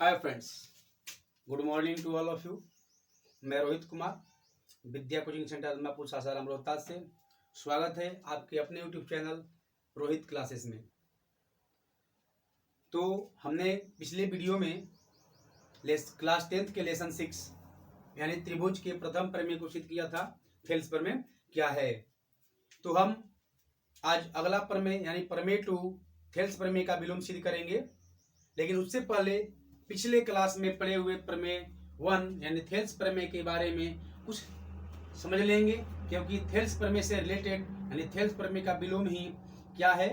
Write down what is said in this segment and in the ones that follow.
Hi friends, good morning to all of you. मैं Rohit Kumar Vidya coaching centre Adampur Sasaram Rohtas से स्वागत है आपके अपने यूट्यूब चैनल रोहित क्लासेस में। तो हमने पिछले वीडियो में क्लास 10th के लेसन 6 यानी त्रिभुज के प्रथम प्रमेय को सिद्ध किया था। थेल्स प्रमेय क्या है, तो हम आज अगला प्रमेय यानी प्रमेय 2 थेल्स प्रमेय का विलोम सिद्ध करेंगे। लेकिन उससे पहले पिछले क्लास में पढ़े हुए प्रमेय 1 यानी थेल्स प्रमेय के बारे में कुछ समझ लेंगे, क्योंकि थेल्स प्रमेय से रिलेटेड यानी थेल्स प्रमेय का विलोम ही क्या है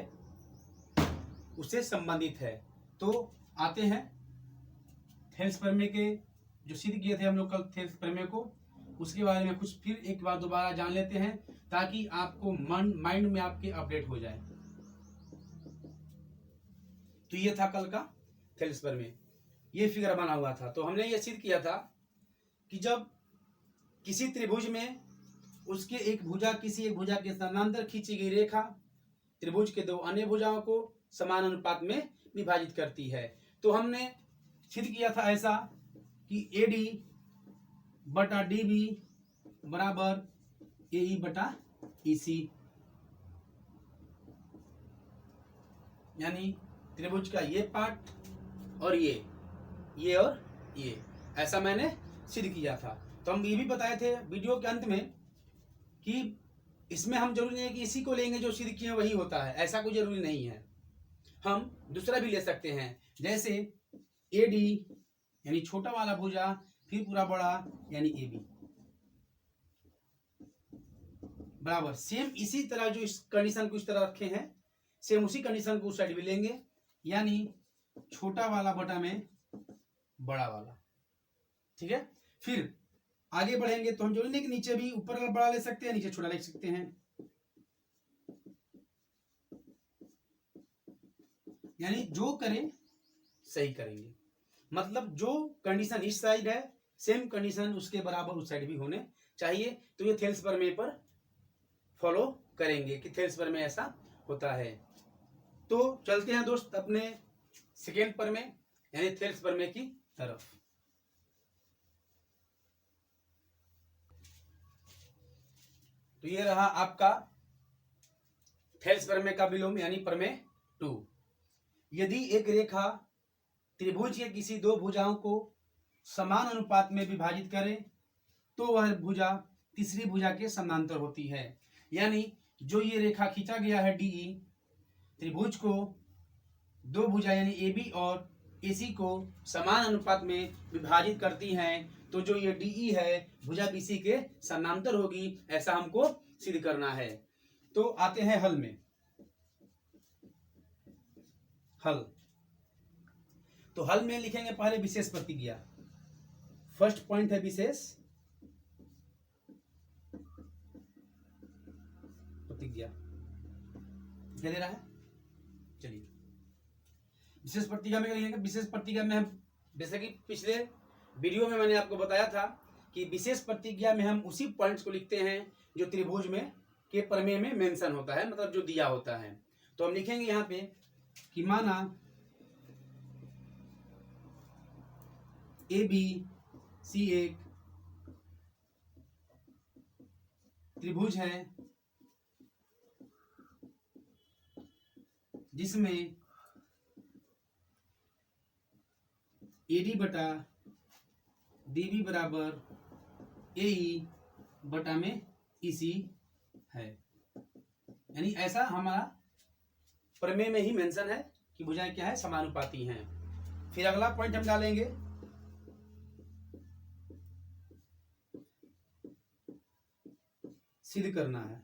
उससे संबंधित है। तो आते हैं थेल्स प्रमेय के जो सिद्ध किए थे हम लोग कल थेल्स प्रमेय को, उसके बारे में कुछ फिर एक बार दोबारा जान लेते हैं ताकि आपको माइंड में आपके अपडेट हो जाए। तो ये था कल का थेल्स प्रमेय, ये फिगर बना हुआ था। तो हमने ये सिद्ध किया था कि जब किसी त्रिभुज में उसके एक भुजा किसी एक भुजा के समानांतर खींची गई रेखा त्रिभुज के दो अन्य भुजाओं को समान अनुपात में विभाजित करती है, तो हमने सिद्ध किया था ऐसा कि AD बटा DB बराबर AE बटा EC, यानी त्रिभुज का ये पार्ट और ये और ये, ऐसा मैंने सिद्ध किया था। तो हम ये भी बताए थे वीडियो के अंत में कि इसमें हम जरूरी नहीं है कि इसी को लेंगे जो सिद्ध किए वही होता है, ऐसा कोई जरूरी नहीं है। हम दूसरा भी ले सकते हैं, जैसे AD यानी छोटा वाला भुजा फिर पूरा बड़ा यानी AB बराबर सेम इसी तरह जो इस कंडीशन को इस तरह रखे हैं सेम उसी कंडीशन को उस साइड भी लेंगे, यानी छोटा वाला बटा में बड़ा वाला। ठीक है, फिर आगे बढ़ेंगे तो हम जो लेंगे नीचे भी ऊपर बड़ा ले सकते हैं नीचे छोटा ले सकते हैं, यानी जो करें सही करेंगे। मतलब जो कंडीशन इस साइड है सेम कंडीशन उसके बराबर उस साइड भी होने चाहिए। तो ये थेल्स प्रमेय पर फॉलो करेंगे कि थेल्स प्रमेय ऐसा होता है। तो चलते हैं दोस्त अपने सेकेंड प्रमेय यानी थेल्स प्रमेय की तरफ। तो ये रहा आपका थेल्स प्रमेय का विलोम यानी प्रमेय 2। यदि एक रेखा त्रिभुज के किसी दो भुजाओं को समान अनुपात में विभाजित करे तो वह भुजा तीसरी भुजा के समानांतर होती है, यानी जो ये रेखा खींचा गया है DE त्रिभुज को दो भुजा यानी AB और AC को समान अनुपात में विभाजित करती हैं, तो जो ये DE है भुजा BC के समानांतर होगी, ऐसा हमको सिद्ध करना है। तो आते हैं हल में। हल तो हल में लिखेंगे पहले विशेष प्रतिज्ञा। फर्स्ट पॉइंट है विशेष प्रतिज्ञा, क्या दे रहा है, चलिए विशेष प्रतिज्ञा में लिखेंगे। विशेष प्रतिज्ञा में हम जैसे कि पिछले वीडियो में मैंने आपको बताया था कि विशेष प्रतिज्ञा में हम उसी पॉइंट्स को लिखते हैं जो त्रिभुज में के प्रमेय में मेंशन होता है, मतलब जो दिया होता है। तो हम लिखेंगे यहाँ पे कि माना ABC एक त्रिभुज है जिसमें AD बटा DB बराबर AE बटा में EC है, यानी ऐसा हमारा प्रमेय में ही मेंशन है कि भुजाएं क्या है समानुपाती हैं। फिर अगला पॉइंट हम डालेंगे सिद्ध करना है।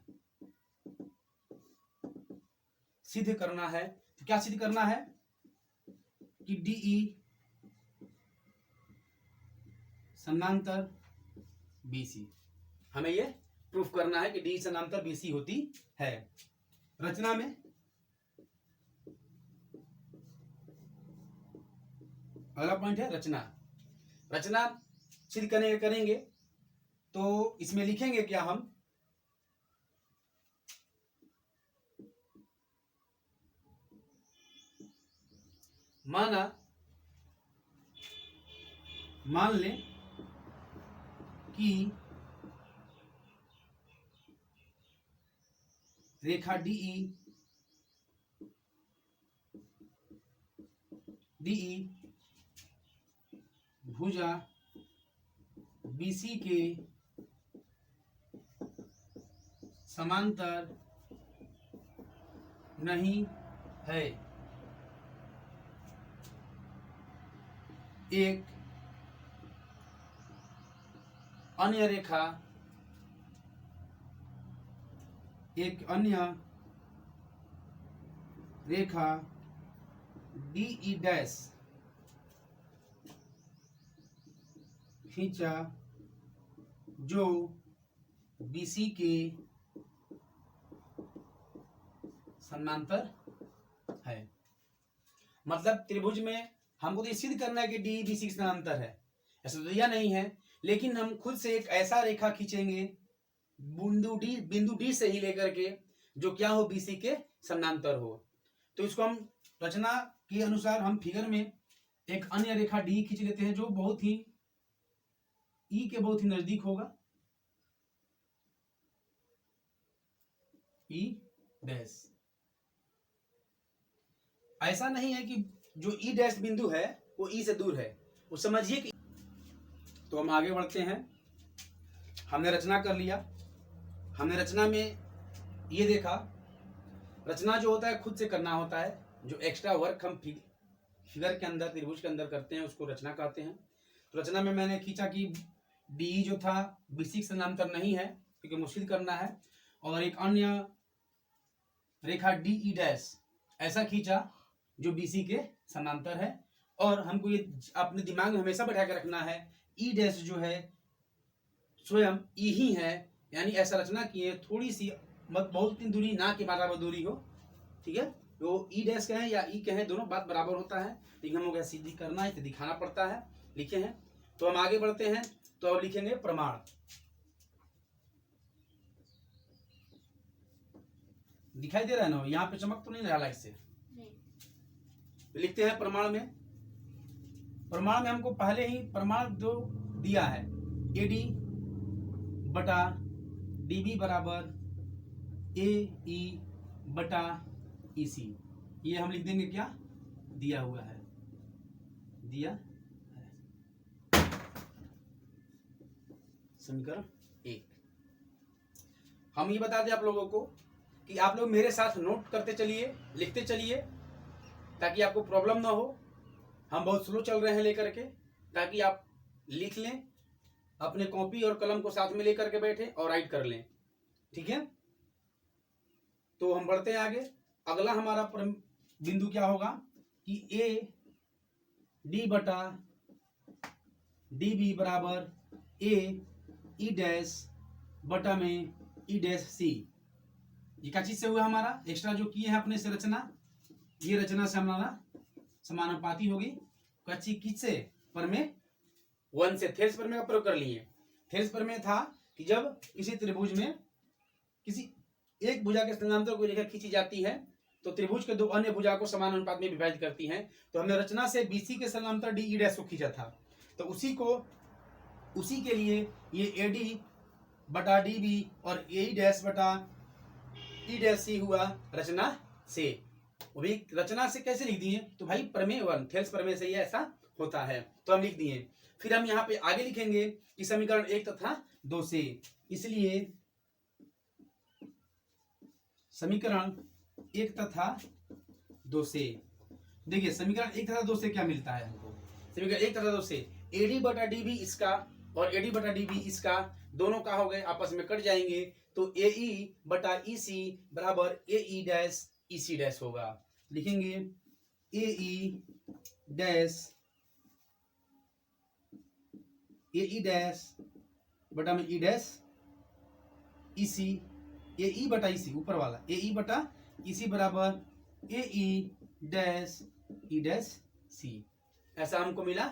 सिद्ध करना है तो क्या सिद्ध करना है कि DE समानांतर BC, हमें ये प्रूफ करना है कि DE समानांतर BC होती है। रचना में अगला पॉइंट है रचना। रचना सिद्ध करेंगे तो इसमें लिखेंगे क्या हम, माना मान लें कि रेखा डीई भुजा बीसी के समांतर नहीं है। एक अन्य रेखा डीई डैश खींचा जो बीसी के समांतर है। मतलब त्रिभुज में हमको तो सिद्ध करना है कि डी बीसी के समांतर है, ऐसा तो दिया नहीं है, लेकिन हम खुद से एक ऐसा रेखा खींचेंगे बिंदु डी से ही लेकर के जो क्या हो बीसी के समांतर हो। तो इसको हम रचना के अनुसार हम फिगर में एक अन्य रेखा डी खींच लेते हैं जो बहुत ही ई के बहुत ही नजदीक होगा, ई डैश। ऐसा नहीं है कि जो ई डैश बिंदु है वो ई से दूर है, वो समझिए कि। तो हम आगे बढ़ते हैं। हमने रचना कर लिया। हमने रचना में ये देखा, रचना जो होता है खुद से करना होता है, जो एक्स्ट्रा वर्क हम फिगर के अंदर त्रिभुज के अंदर करते हैं उसको रचना कहते हैं। तो रचना में मैंने खींचा कि डी जो था बीसी के समांतर नहीं है क्योंकि मुश्किल करना है, और एक अन्य रेखा डीई डैश ऐसा खींचा जो बीसी के समांतर है। और हमको ये अपने दिमाग में हमेशा बैठा के रखना है ई डैश जो है स्वयं ई ही है, यानी ऐसा रचना किए थोड़ी सी मत बहुत दिन दूरी ना के बराबर दूरी हो, ठीक है। तो ई डैश कहें या ई कहें दोनों बात बराबर होता है, लेकिन हमको सिद्धि करना है तो दिखाना पड़ता है, लिखे हैं। तो हम आगे बढ़ते हैं। तो अब लिखेंगे प्रमाण। दिखाई दे रहा है ना, यहाँ पे चमक तो नहीं रहा लाइट से? तो लिखते हैं प्रमाण में। प्रमाण में हमको पहले ही प्रमाण जो दिया है एडी बटा डीबी बराबर ए ई बटा ईसी, ये हम लिख देंगे क्या दिया हुआ है, दिया है। समीकरण 1। हम ये बता दें आप लोगों को कि आप लोग मेरे साथ नोट करते चलिए, लिखते चलिए, ताकि आपको प्रॉब्लम ना हो। हम बहुत स्लो चल रहे हैं लेकर के, ताकि आप लिख लें, अपने कॉपी और कलम को साथ में लेकर के बैठे और राइट कर लें, ठीक है। तो हम बढ़ते हैं आगे। अगला हमारा बिंदु क्या होगा कि ए डी बटा डी बी बराबर ए ई डैश बटा में ई डैश सी। ये क्या चीज से हुआ हमारा एक्स्ट्रा जो किए हैं अपने से रचना, ये रचना से हमारा समानुपाती होगी। कच्ची किससे प्रमेय 1 से थेल्स प्रमेय का प्रयोग कर लिए। थेल्स प्रमेय था कि जब किसी त्रिभुज में किसी एक भुजा के समानांतर कोई रेखा खींची जाती है तो त्रिभुज के दो अन्य भुजा को समान अनुपात में विभाजित करती हैं। तो हमने रचना से बीसी के समानांतर डी ई डैश को खींचा था, तो उसी के लिए ये एडी बटा डी बी और ए डैश बटा ई डैश सी हुआ रचना से। वो भी रचना से कैसे लिख दिए, तो भाई प्रमेय 1 थेल्स प्रमेय से ये ऐसा होता है, तो हम लिख दिए। फिर हम यहाँ पे आगे लिखेंगे कि समीकरण 1 तथा 2 से, इसलिए समीकरण 1 तथा 2 से देखिए समीकरण 1 तथा 2 से क्या मिलता है हमको। समीकरण 1 तथा 2 से एडी बटा डी बी इसका और एडी बटा डी बी इसका दोनों का हो गए आपस में कट जाएंगे, तो ए ई बटा ई सी बराबर ए ई डैश ई सी डैश होगा। लिखेंगे ए ई डैश बटा में ई डैश ई सी, ए ई बटा ई सी ऊपर वाला ए ई बटा ई सी बराबर ए ई डैश ई डैश सी। ऐसा हमको मिला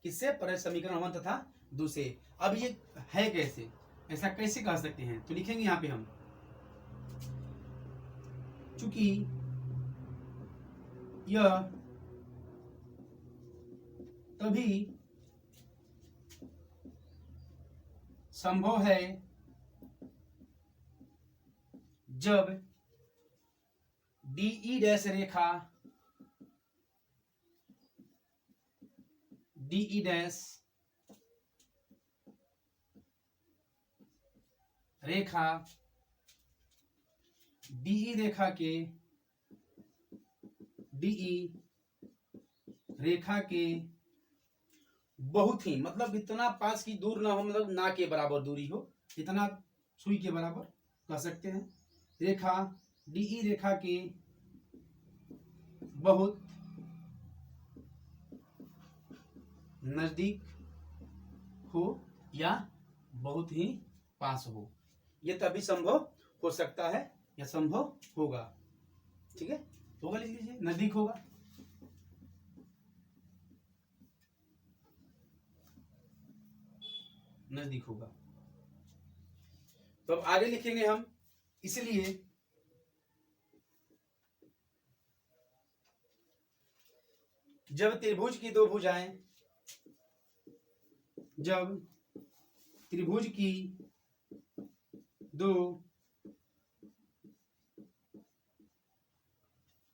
किससे, पर समीकरण 1 तथा 2 से। अब ये है कैसे, ऐसा कैसे कह सकते हैं, तो लिखेंगे यहां पे हम, चूंकि यह तभी संभव है जब DE डैश रेखा DE डैश रेखा DE रेखा के DE रेखा के बहुत ही मतलब इतना पास की दूर ना हो, मतलब ना के बराबर दूरी हो, इतना सुई के बराबर कह सकते हैं। रेखा DE रेखा के बहुत नजदीक हो या बहुत ही पास हो, यह तभी संभव हो सकता है या संभव होगा। ठीक है, होगा लिख लीजिए, नजदीक होगा। नजदीक होगा। तो अब आगे लिखेंगे हम, इसलिए जब त्रिभुज की दो भुजाएं, जब त्रिभुज की दो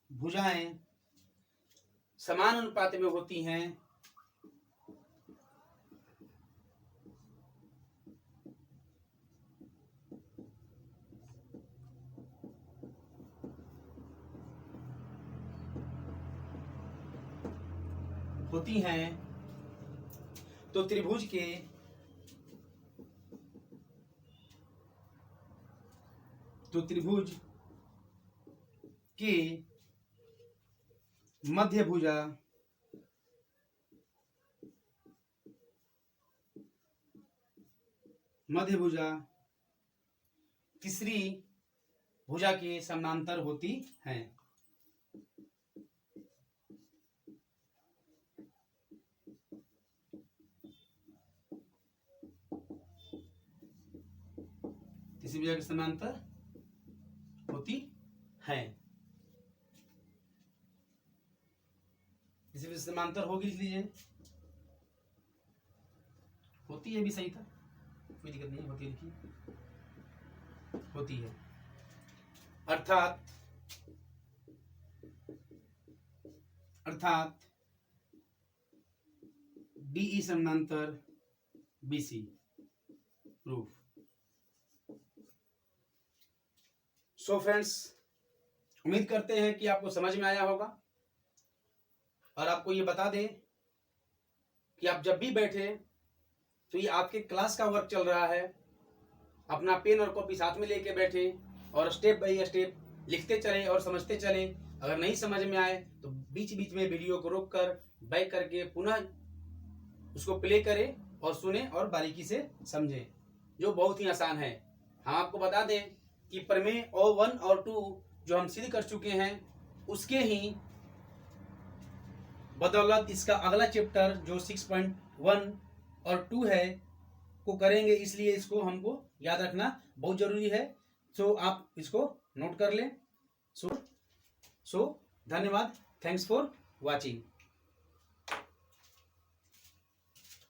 भुजाएं समान अनुपात में होती हैं, तो त्रिभुज के मध्य भुजा तीसरी भुजा के समानांतर होती हैं। तीसरी भुजा के समानांतर होती हैं। तीसरी भुजा समानांतर होगी, लिख लीजिए। होती है भी सही था, कोई दिक्कत नहीं, होती है लिखिए, होती है। अर्थात DE समानांतर BC प्रूफ। सो फ्रेंड्स, उम्मीद करते हैं कि आपको समझ में आया होगा, और आपको ये बता दें कि आप जब भी बैठे तो ये आपके क्लास का वर्क चल रहा है, अपना पेन और कॉपी साथ में लेके बैठे और स्टेप बाय स्टेप लिखते चलें और समझते चलें। अगर नहीं समझ में आए तो बीच बीच में वीडियो को रोक कर बैक करके पुनः उसको प्ले करें और सुने और बारीकी से समझें, जो बहुत ही आसान है। हम आपको बता दें कि प्रमेय और 1 और 2 जो हम सिद्ध कर चुके हैं, उसके ही बदौलत इसका अगला चैप्टर जो 6.1 और 2 है को करेंगे, इसलिए इसको हमको याद रखना बहुत जरूरी है। सो आप इसको नोट कर लें। सो धन्यवाद, थैंक्स फॉर वॉचिंग।